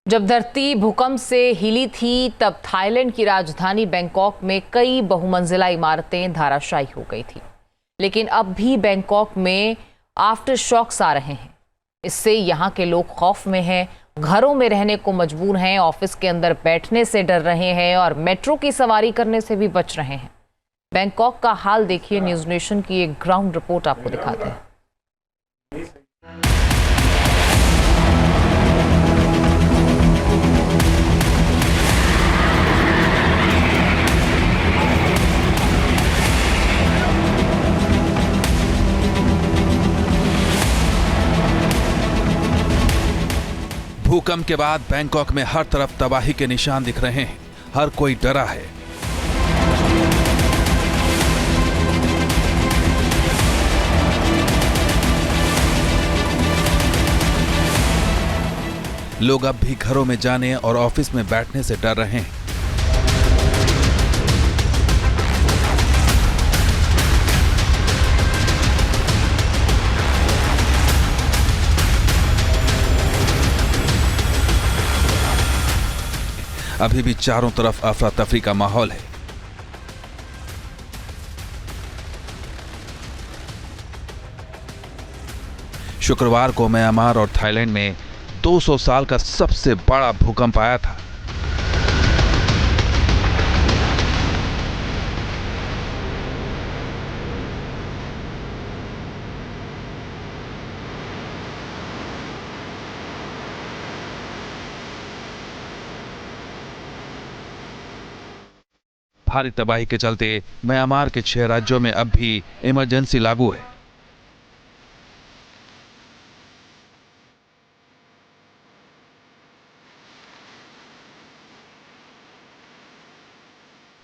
जब धरती भूकंप से हिली थी तब थाईलैंड की राजधानी बैंकॉक में कई बहुमंजिला इमारतें धराशायी हो गई थी। लेकिन अब भी बैंकॉक में आफ्टर शॉक्स आ रहे हैं। इससे यहाँ के लोग खौफ में हैं, घरों में रहने को मजबूर हैं, ऑफिस के अंदर बैठने से डर रहे हैं और मेट्रो की सवारी करने से भी बच रहे हैं। बैंकॉक का हाल देखिए, न्यूज़ नेशन की एक ग्राउंड रिपोर्ट आपको दिखाते हैं। भूकंप के बाद बैंकॉक में हर तरफ तबाही के निशान दिख रहे हैं। हर कोई डरा है। लोग अब भी घरों में जाने और ऑफिस में बैठने से डर रहे हैं। अभी भी चारों तरफ अफरा तफरी का माहौल है। शुक्रवार को म्यांमार और थाईलैंड में 200 साल का सबसे बड़ा भूकंप आया था। भारी तबाही के चलते म्यांमार के 6 राज्यों में अब भी इमरजेंसी लागू है।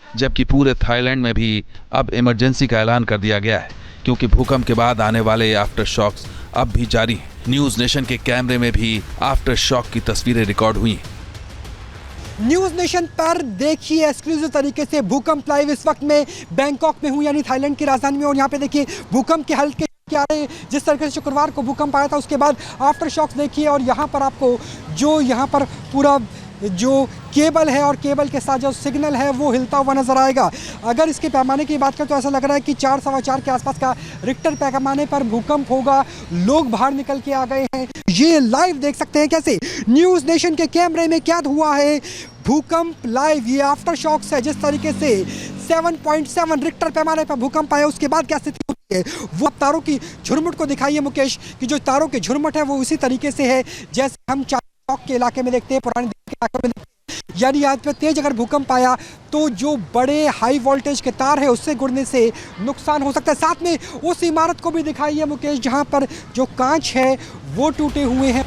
जबकि पूरे थाईलैंड में भी अब इमरजेंसी का ऐलान कर दिया गया है, क्योंकि भूकंप के बाद आने वाले आफ्टर शॉक्स अब भी जारी हैं। न्यूज़ नेशन के कैमरे में भी आफ्टर शॉक की तस्वीरें रिकॉर्ड हुई हैं। न्यूज़ नेशन पर देखिए एक्सक्लूसिव तरीके से भूकंप लाइव इस वक्त में बैंकॉक में हूँ, यानी थाईलैंड की राजधानी में। और यहाँ पे देखिए भूकंप के हल्के क्या रहे, जिस तरीके से शुक्रवार को भूकंप आया था उसके बाद आफ्टर शॉक्स देखिए। और यहाँ पर आपको जो यहाँ पर पूरा जो केबल है और केबल के साथ जो सिग्नल है वो हिलता हुआ नजर आएगा। अगर इसके पैमाने की बात करें तो ऐसा लग रहा है कि 4 सवा 4 के आसपास का रिक्टर पैमाने पर भूकंप होगा। लोग बाहर निकल के आ गए हैं। ये लाइव देख सकते हैं कैसे न्यूज़ नेशन के कैमरे में क्या हुआ है। भूकंप लाइव, ये आफ्टर शॉक्स है। जिस तरीके से 7.7 रिक्टर पैमाने पर भूकंप आया उसके बाद क्या स्थिति होती है वो तारों की झुरमुट को दिखाइए मुकेश, कि जो तारों की झुरमुट है वो उसी तरीके से है जैसे हम चौक के इलाके में देखते हैं, पुराने दिल्ली के इलाके में देखते हैं। यानी आज पे तेज अगर भूकंप आया तो जो बड़े हाई वोल्टेज के तार है उससे गुड़ने से नुकसान हो सकता है। साथ में उस इमारत को भी दिखाइए मुकेश जहां पर जो कांच है वो टूटे हुए हैं।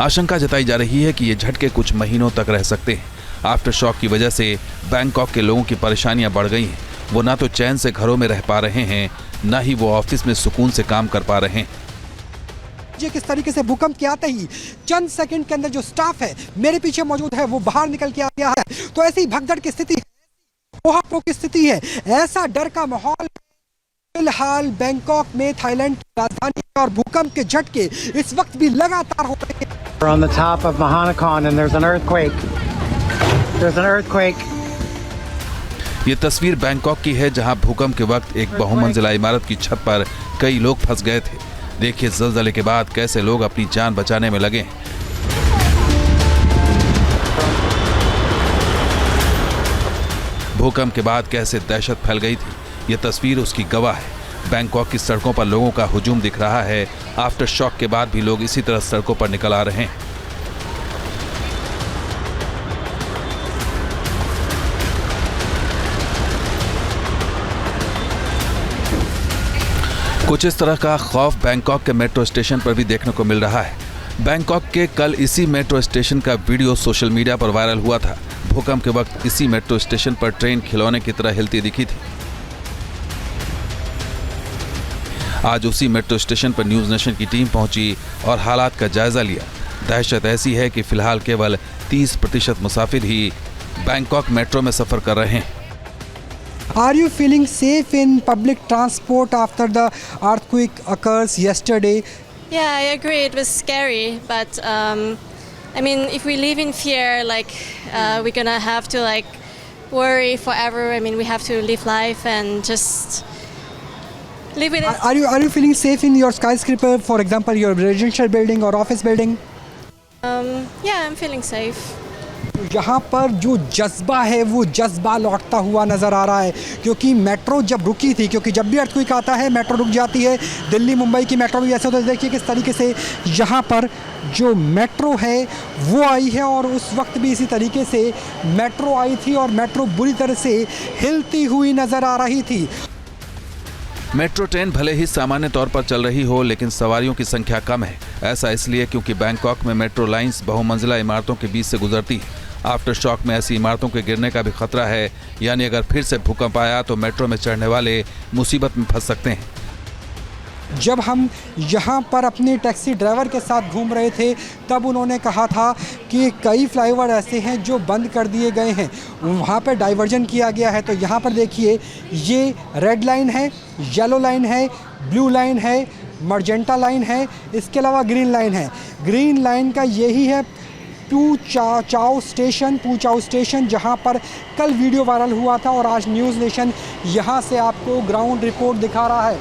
आशंका जताई जा रही है कि ये झटके कुछ महीनों तक रह सकते हैं। आफ्टर शॉक की वजह से बैंकॉक के लोगों की परेशानियां बढ़ गई हैं। वो ना तो चैन से घरों में रह पा रहे हैं, ना ही वो ऑफिस में सुकून से काम कर पा रहे हैं। किस तरीके से भूकंप के आते ही चंद सेकंड के अंदर जो स्टाफ है मेरे पीछे मौजूद है वो बाहर निकल के आ गया है। तो ऐसी भगदड़ की स्थिति है, की स्थिति है, ऐसा डर का माहौल फिलहाल बैंकॉक में, थाईलैंड की राजधानी। और भूकंप के झटके इस वक्त भी लगातार हो रहे हैं। On the top of Mahanakan and there's an earthquake. There's an earthquake. ये तस्वीर बैंकॉक की है, जहां भूकंप के वक्त एक बहुमंजिला इमारत की छत पर कई लोग फंस गए थे। देखिए ज़लज़ले के बाद कैसे लोग अपनी जान बचाने में लगे हैं। भूकंप के बाद कैसे दहशत फैल गई थी, ये तस्वीर उसकी गवाह है। बैंकॉक की सड़कों पर लोगों का हुजूम दिख रहा है। आफ्टर शॉक के बाद भी लोग इसी तरह सड़कों पर निकल आ रहे हैं। कुछ इस तरह का खौफ बैंकॉक के मेट्रो स्टेशन पर भी देखने को मिल रहा है। बैंकॉक के कल इसी मेट्रो स्टेशन का वीडियो सोशल मीडिया पर वायरल हुआ था। भूकंप के वक्त इसी मेट्रो स्टेशन पर ट्रेन खिलौने की तरह हिलती दिखी थी। आज उसी मेट्रो स्टेशन पर न्यूज़ नेशन की टीम पहुंची और हालात का जायजा लिया। दहशत ऐसी है कि फिलहाल केवल 30% मुसाफिर ही बैंकॉक मेट्रो में सफर कर रहे हैं। Are you feeling safe in public transport after the earthquake occurs yesterday? Yeah, I agree. It was scary, but I mean, if we live in fear, like we're gonna have to like worry forever. I mean, we have to live life and just live with it. Are you feeling safe in your skyscraper, for example, your residential building or office building? Yeah, I'm feeling safe. यहाँ पर जो जज्बा है वो जज्बा लौटता हुआ नज़र आ रहा है, क्योंकि मेट्रो जब रुकी थी, क्योंकि जब भी अर्थक्वेक आता है मेट्रो रुक जाती है, दिल्ली मुंबई की मेट्रो भी ऐसा होता है। देखिए किस तरीके से यहाँ पर जो मेट्रो है वो आई है, और उस वक्त भी इसी तरीके से मेट्रो आई थी और मेट्रो बुरी तरह से हिलती हुई नज़र आ रही थी। मेट्रो ट्रेन भले ही सामान्य तौर पर चल रही हो, लेकिन सवारियों की संख्या कम है। ऐसा इसलिए क्योंकि बैंकॉक में मेट्रो लाइंस बहुमंजिला इमारतों के बीच से गुजरती है। आफ्टर शॉक में ऐसी इमारतों के गिरने का भी खतरा है, यानी अगर फिर से भूकंप आया तो मेट्रो में चढ़ने वाले मुसीबत में फंस सकते हैं। जब हम यहाँ पर अपने टैक्सी ड्राइवर के साथ घूम रहे थे तब उन्होंने कहा था कि कई फ्लाईओवर ऐसे हैं जो बंद कर दिए गए हैं, वहाँ पर डाइवर्जन किया गया है। तो यहाँ पर देखिए ये रेड लाइन है, येलो लाइन है, ब्लू लाइन है, मर्जेंटा लाइन है, इसके अलावा ग्रीन लाइन है। ग्रीन लाइन का यही है पू चाओ स्टेशन, जहां पर कल वीडियो वायरल हुआ था और आज न्यूज़ नेशन यहां से आपको ग्राउंड रिपोर्ट दिखा रहा है।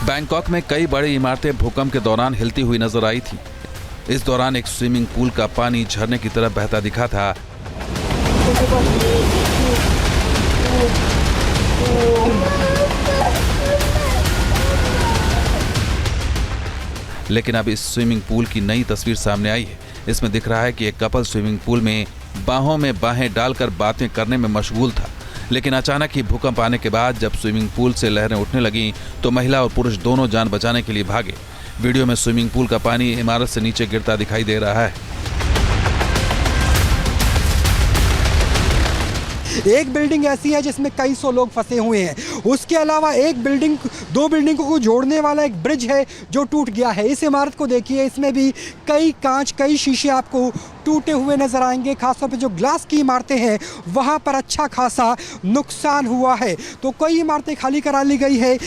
बैंकॉक में कई बड़ी इमारतें भूकंप के दौरान हिलती हुई नजर आई थी। इस दौरान एक स्विमिंग पूल का पानी झरने की तरफ बहता दिखा था। लेकिन अब इस स्विमिंग पूल की नई तस्वीर सामने आई है। इसमें दिख रहा है कि एक कपल स्विमिंग पूल में बाहों में बाहें डालकर बातें करने में मशगूल था। लेकिन अचानक ही भूकंप आने के बाद जब स्विमिंग पूल से लहरें उठने लगीं तो महिला और पुरुष दोनों जान बचाने के लिए भागे। वीडियो में स्विमिंग पूल का पानी इमारत से नीचे गिरता दिखाई दे रहा है। एक बिल्डिंग ऐसी है जिसमें कई सौ लोग फंसे हुए हैं। उसके अलावा दो बिल्डिंगों को जोड़ने वाला एक ब्रिज है जो टूट गया है। इस इमारत को देखिए, इसमें भी कई कांच, कई शीशे आपको टूटे हुए नजर आएंगे। खासतौर पे जो ग्लास की इमारतें हैं वहां पर अच्छा खासा नुकसान हुआ है, तो कई इमारतें खाली करा ली गई है।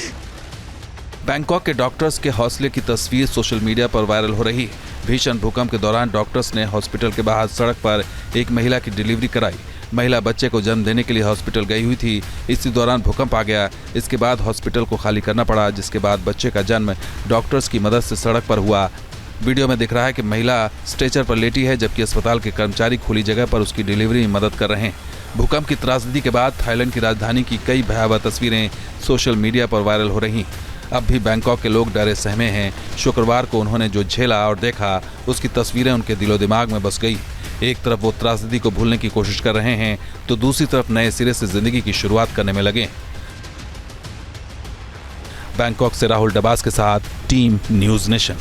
बैंकॉक के डॉक्टर्स के हौसले की तस्वीर सोशल मीडिया पर वायरल हो रही है। भीषण भूकंप के दौरान डॉक्टर्स ने हॉस्पिटल के बाहर सड़क पर एक महिला की डिलीवरी कराई। महिला बच्चे को जन्म देने के लिए हॉस्पिटल गई हुई थी। इसी दौरान भूकंप आ गया। इसके बाद हॉस्पिटल को खाली करना पड़ा, जिसके बाद बच्चे का जन्म डॉक्टर्स की मदद से सड़क पर हुआ। वीडियो में दिख रहा है कि महिला स्ट्रेचर पर लेटी है, जबकि अस्पताल के कर्मचारी खुली जगह पर उसकी डिलीवरी में मदद कर रहे हैं। भूकंप की त्रासदी के बाद थाईलैंड की राजधानी की कई भयावह तस्वीरें सोशल मीडिया पर वायरल हो रही। अब भी बैंकॉक के लोग डरे सहमे हैं। शुक्रवार को उन्होंने जो झेला और देखा उसकी तस्वीरें उनके दिलो दिमाग में बस गई। एक तरफ वो त्रासदी को भूलने की कोशिश कर रहे हैं तो दूसरी तरफ नए सिरे से जिंदगी की शुरुआत करने में लगे। बैंकॉक से राहुल डबास के साथ टीम न्यूज़ नेशन।